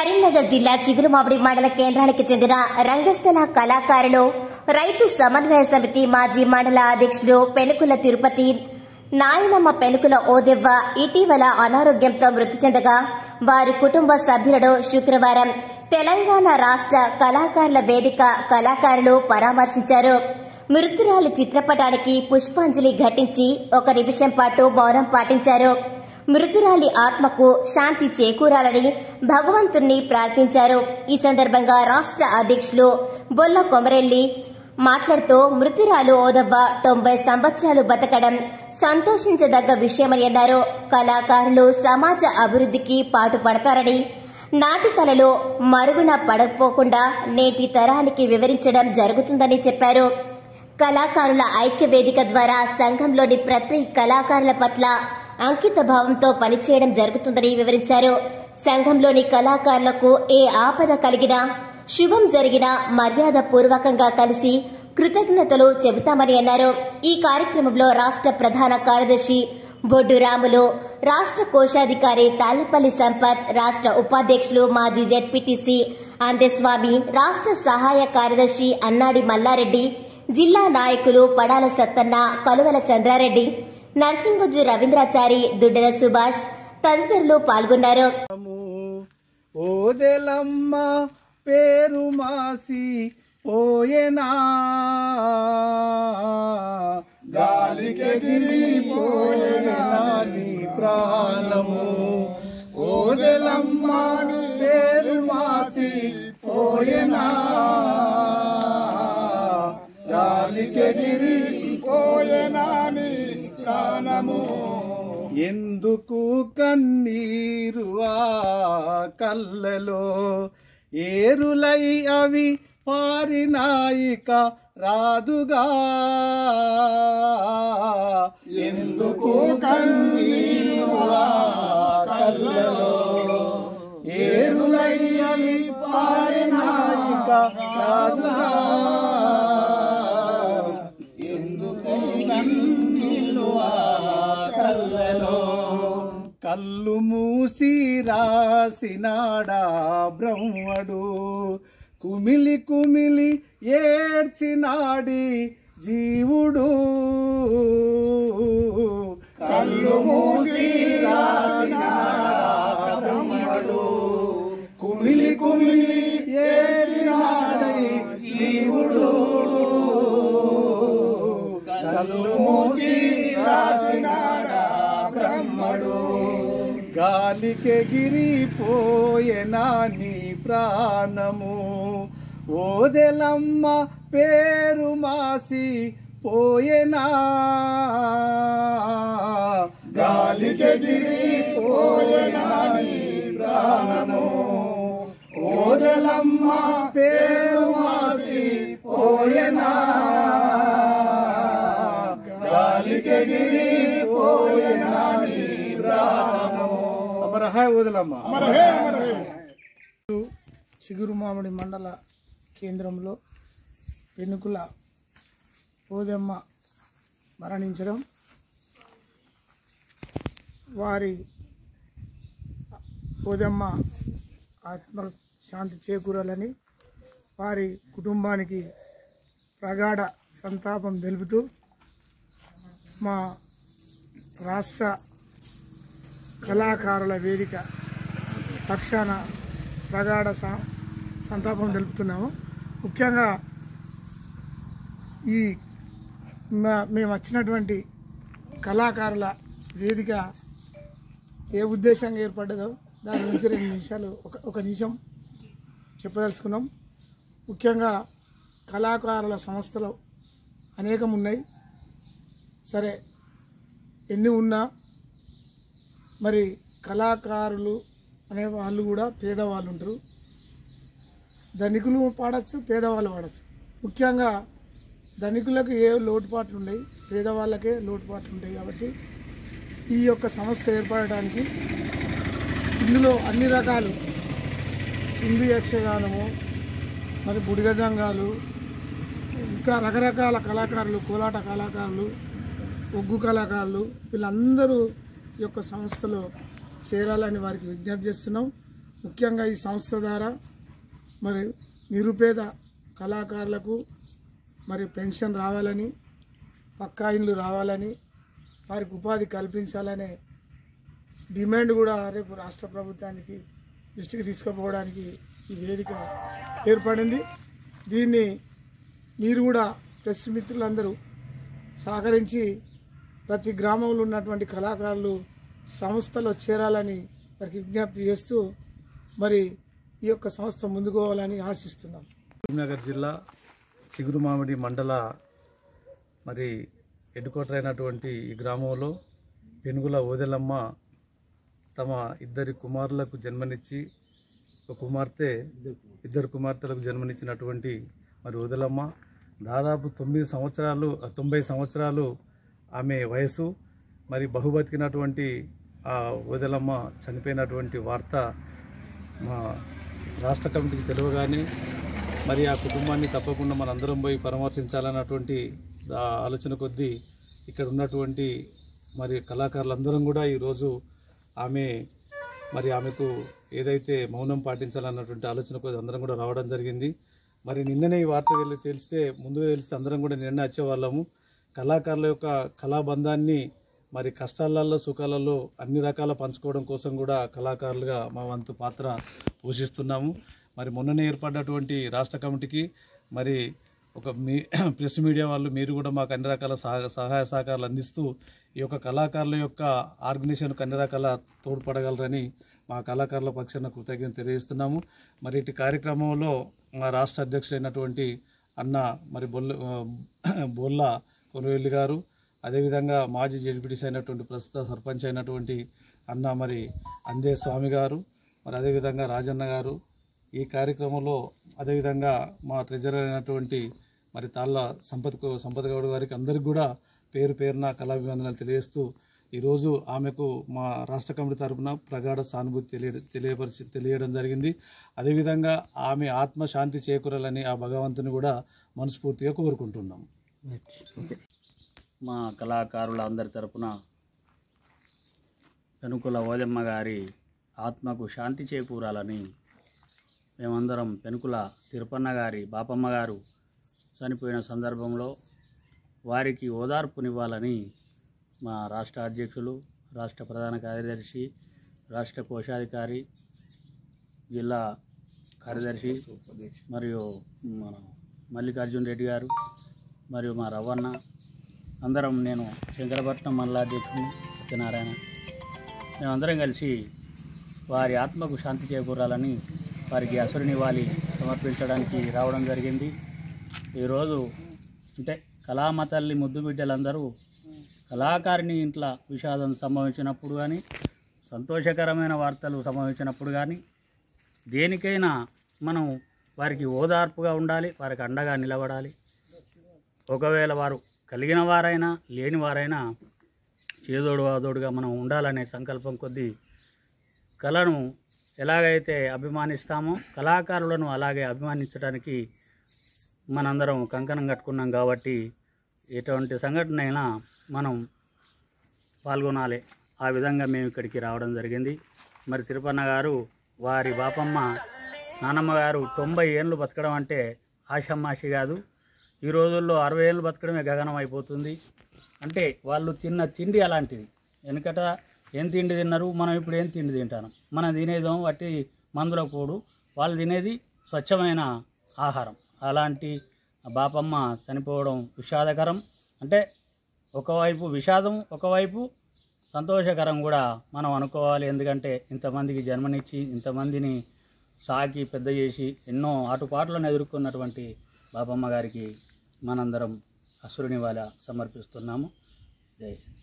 కరీంనగర్ జిల్లా చిగురుమామిడి మండల కేంద్రానికి చెందిన రంగస్థల కళాకారులు రైతు సమన్వయ సమితి మాజీ మండల అధ్యక్షుడు పెనుకుల తిరుపతి నాయనమ్మ పెనుకుల ఓదెవ్వ ఇటీవల అనారోగ్యంతో మృతి చెందగా వారి కుటుంబ సభ్యులను శుక్రవారం తెలంగాణ రాష్ట్ర కళాకారుల వేదిక కళాకారులు పరామర్శించారు. మృతురాలి చిత్రపటానికి పుష్పాంజలి ఘటించి 1 నిమిషం పాటు మౌనం పాటించారు. మృతురాలి ఆత్మకు శాంతి చేకూరాలని భగవంతుణ్ణి ప్రార్థించారు. ఈ సందర్భంగా రాష్ట్ర అధ్యక్షులు బొల్ల కొమరెల్లి మాట్లాడుతూ మృతురాలు ఓదవ్వ 90 సంవత్సరాలు బతకడం సంతోషించదగ్గ విషయమని అన్నారు. కళాకారులు సమాజ అభివృద్ధికి పాటుపడతారని, నాటి కళలు మరుగున పడకపోకుండా నేటి తరానికి వివరించడం జరుగుతుందని చెప్పారు. కళాకారుల ఐక్య వేదిక ద్వారా సంఘంలోని ప్రతి కళాకారుల పట్ల అంకిత భావంతో పనిచేయడం జరుగుతుందని వివరించారు. సంఘంలోని కళాకారులకు ఏ ఆపద కలిగినా, శుభం జరిగినా మర్యాద పూర్వకంగా కలిసి కృతజ్ఞతలు చెబుతామని అన్నారు. ఈ కార్యక్రమంలో రాష్ట్ర ప్రధాన కార్యదర్శి బొడ్డు రాములు, రాష్ట్ర కోశాధికారి తాళ్లపల్లి సంపత్, రాష్ట్ర ఉపాధ్యక్షులు మాజీ జెడ్పీటీసీ అందెస్వామి, రాష్ట్ర సహాయ కార్యదర్శి అన్నాడి మల్లారెడ్డి, జిల్లా నాయకులు పడాల సత్తన్న, కలువల చంద్రారెడ్డి, నర్సింగుజ్జు రవీంద్రాచారి, దుడ్డల సుభాష్ తదితరులు పాల్గొన్నారు. ఓదెలమ్మ పేరు మాసి పోయేనా, గాలికెగిరిపోయేనా నీ ప్రాణము. ఓదెలమ్మ పేరు మాసి పోయేనా, గాలికెగిరిపోయేనా నీ ప్రాణము. ఎందుకు కన్నీరు ఆ కళ్ళలో, ఏరులై అవి పారినాయిక రాదుగా. ఎందుకు కన్నీరు ఆ కళ్ళలో, ఏరులై అవి పారినాయిక రాదుగా. ఎందుకు కన్నీరు ఆ కళ్ళలో, కళ్ళు మూసి రాసినాడా బ్రహ్మడు, కుమిలి కుమిలి ఏడ్చినాడి జీవుడు. కళ్ళు మూసి రాసినాడా బ్రహ్మడు, కుమిలి కుమిలి ఏడ్చినాడి జీవుడు. కళ్ళు మూసి రాసినాడా బ్రహ్మడు, గాలికెగిరిపోయేనా నీ ప్రాణము. ఓదెలమ్మ పేరు మాసి పోయేనా, గాలికెగిరిపోయేనా నీ ప్రాణము. ఓదెలమ్మ పేరు మాసి పోయేనా, గాలికెగిరిపోయేనా నీ ప్రాణము. అమర హై ఓదెలమ్మ, అమర హై, అమర హై. చిగురుమామిడి మండల కేంద్రంలో పెనుకుల ఓదెమ్మ మరణించడం, వారి ఓదెమ్మ ఆత్మ శాంతి చేకూరాలని వారి కుటుంబానికి ప్రగాఢ సంతాపం తెలుపుతూ మా రాష్ట్ర కళాకారుల వేదిక పక్షాన ప్రగాఢ సంతాపం తెలుపుతున్నాము. ముఖ్యంగా ఈ మేము వచ్చినటువంటి కళాకారుల వేదిక ఏ ఉద్దేశంగా ఏర్పడ్డదో దాని నుంచి 2 నిమిషాలు ఒక నిమిషం చెప్పదలుచుకున్నాం. ముఖ్యంగా కళాకారుల సంస్థలు అనేకం ఉన్నాయి. సరే, ఎన్ని ఉన్నా మరి కళాకారులు అనే వాళ్ళు కూడా పేదవాళ్ళు ఉంటారు. ధనికులు పాడచ్చు, పేదవాళ్ళు పాడచ్చు. ముఖ్యంగా ధనికులకు ఏ లోటుపాట్లు ఉన్నాయి, పేదవాళ్ళకే లోటుపాట్లు ఉంటాయి. కాబట్టి ఈ యొక్క సంస్థ ఏర్పడడానికి ఇందులో అన్ని రకాలు సింధు యక్షగానము, మరి బుడిగజంగాలు, ఇంకా రకరకాల కళాకారులు, కోలాట కళాకారులు, ఒగ్గు కళాకారులు వీళ్ళందరూ ఈ యొక్క సంస్థలో చేరాలని వారికి విజ్ఞప్తి చేస్తున్నాం. ముఖ్యంగా ఈ సంస్థ ద్వారా మరి నిరుపేద కళాకారులకు మరి పెన్షన్ రావాలని, పక్కా ఇళ్ళు రావాలని, వారికి ఉపాధి కల్పించాలనే డిమాండ్ కూడా రేపు రాష్ట్ర ప్రభుత్వానికి దృష్టికి తీసుకుపోవడానికి ఈ వేదిక ఏర్పడింది. దీన్ని మీరు కూడా ప్రెస్ మిత్రులందరూ సహకరించి ప్రతి గ్రామంలో ఉన్నటువంటి కళాకారులు సంస్థలో చేరాలని వారికి విజ్ఞప్తి చేస్తూ మరి ఈ యొక్క సంస్థ ముందుకు పోవాలని ఆశిస్తున్నాం. కరీంనగర్ జిల్లా చిగురుమామిడి మండల మరి హెడ్ క్వార్టర్ అయినటువంటి ఈ గ్రామంలో పెనుగుల ఓదెలమ్మ తమ ఇద్దరు కుమారులకు జన్మనిచ్చి ఒక కుమార్తె, ఇద్దరు కుమార్తెలకు జన్మనిచ్చినటువంటి మరి ఓదెలమ్మ దాదాపు 90 సంవత్సరాలు ఆమె వయసు. మరి బహుబతికినటువంటి ఆ ఓదెలమ్మ చనిపోయినటువంటి వార్త మా రాష్ట్ర కమిటీకి తెలియగానే మరి ఆ కుటుంబాన్ని తప్పకుండా మనందరం పోయి పరామర్శించాలన్నటువంటి ఆలోచన కొద్దీ ఇక్కడ ఉన్నటువంటి మరి కళాకారులందరం కూడా ఈరోజు ఆమెకు ఏదైతే మౌనం పాటించాలన్నటువంటి ఆలోచన కొద్దీ అందరం కూడా రావడం జరిగింది. మరి నిన్ననే ఈ వార్త ముందుగా తెలిస్తే అందరం కూడా నిన్న వచ్చేవాళ్ళము. కళాకారుల యొక్క కళాబంధాన్ని మరి కష్టాలలో సుఖాలలో అన్ని రకాల పంచుకోవడం కోసం కూడా కళాకారులుగా మా వంతు పాత్ర పోషిస్తున్నాము. మరి మొన్ననే ఏర్పడినటువంటి రాష్ట్ర కమిటీకి మరి ఒక ప్రెస్ మీడియా వాళ్ళు మీరు కూడా మాకు అన్ని రకాల సహాయ సహకారాలు అందిస్తూ ఈ యొక్క కళాకారుల యొక్క ఆర్గనైజేషన్కు అన్ని రకాల తోడ్పడగలరని మా కళాకారుల పక్షాన కృతజ్ఞత తెలియజేస్తున్నాము. మరి ఇటు కార్యక్రమంలో మా రాష్ట్ర అధ్యక్షుడైనటువంటి అన్న మరి బొల్ల కొనువెల్లి గారు, అదేవిధంగా మాజీ జడ్పీటీసీ అయినటువంటి ప్రస్తుత సర్పంచ్ అయినటువంటి అన్న మరి అందే స్వామి గారు, మరి అదేవిధంగా రాజన్న గారు, ఈ కార్యక్రమంలో అదేవిధంగా మా ట్రెజరర్ అయినటువంటి మరి తాళ్ళ సంపత్ గౌడ్ గారికి అందరికీ కూడా పేరున కళాభివందనాలు తెలియజేస్తూ ఈరోజు ఆమెకు మా రాష్ట్ర కమిటీ తరఫున ప్రగాఢ సానుభూతి తెలియడం జరిగింది. అదేవిధంగా ఆమె ఆత్మశాంతి చేకూరాలని ఆ భగవంతుని కూడా మనస్ఫూర్తిగా కోరుకుంటున్నాం. మా కళాకారుల అందరి తరపున పెనుకుల ఓదెమ్మ గారి ఆత్మకు శాంతి చేకూరాలని మేమందరం పెనుకుల తిరుపన్న గారి బాపమ్మ గారు చనిపోయిన సందర్భంలో వారికి ఓదార్పునివ్వాలని మా రాష్ట్ర అధ్యక్షులు, రాష్ట్ర ప్రధాన కార్యదర్శి, రాష్ట్ర కోశాధికారి, జిల్లా కార్యదర్శి మరియు మన మల్లికార్జున రెడ్డి గారు మరియు మా రవణ అందరం, నేను శంకరపట్నం మండలాధ్యక్షుడు సత్యనారాయణ, మేమందరం కలిసి వారి ఆత్మకు శాంతి చేకూరాలని వారికి అసురు నివాళి సమర్పించడానికి రావడం జరిగింది. ఈరోజు అంటే కళామతల్లి ముద్దు బిడ్డలందరూ కళాకారిణి ఇంట్లో విషాదం సంభవించినప్పుడు కానీ, సంతోషకరమైన వార్తలు సంభవించినప్పుడు కానీ, దేనికైనా మనం వారికి ఓదార్పుగా ఉండాలి, వారికి అండగా నిలబడాలి. ఒకవేళ వారు కలిగిన వారైనా లేని వారైనా చేదోడు వాదోడుగా మనం ఉండాలనే సంకల్పం కొద్దీ కళను ఎలాగైతే అభిమానిస్తామో కళాకారులను అలాగే అభిమానించడానికి మనందరం కంకణం కట్టుకున్నాం. కాబట్టి ఎటువంటి సంఘటన అయినా మనం పాల్గొనాలి. ఆ విధంగా మేము ఇక్కడికి రావడం జరిగింది. మరి తిరుపన్న గారు వారి బాపమ్మ నానమ్మ గారు 90 ఏళ్ళు బతకడం అంటే ఆషామాషి కాదు. ఈ రోజుల్లో 60 ఏళ్ళు బతకడమే గగనం అయిపోతుంది. అంటే వాళ్ళు తిన్న తిండి అలాంటిది. వెనుకట ఏం తిండి తిన్నారు, మనం ఇప్పుడు ఏం తిండి తింటాను. మనం తినేదేమో వాటి మందుల కూడు, వాళ్ళు తినేది స్వచ్ఛమైన ఆహారం. అలాంటి బాపమ్మ చనిపోవడం విషాదకరం. అంటే ఒకవైపు విషాదం, ఒకవైపు సంతోషకరం కూడా మనం అనుకోవాలి. ఎందుకంటే ఇంతమందికి జన్మనిచ్చి ఇంతమందిని సాకి పెద్ద చేసి ఎన్నో ఆటుపాట్లను ఎదుర్కొన్నటువంటి బాపమ్మ గారికి మనందరం అసురు నివాళి సమర్పిస్తున్నాము. జై హింద్.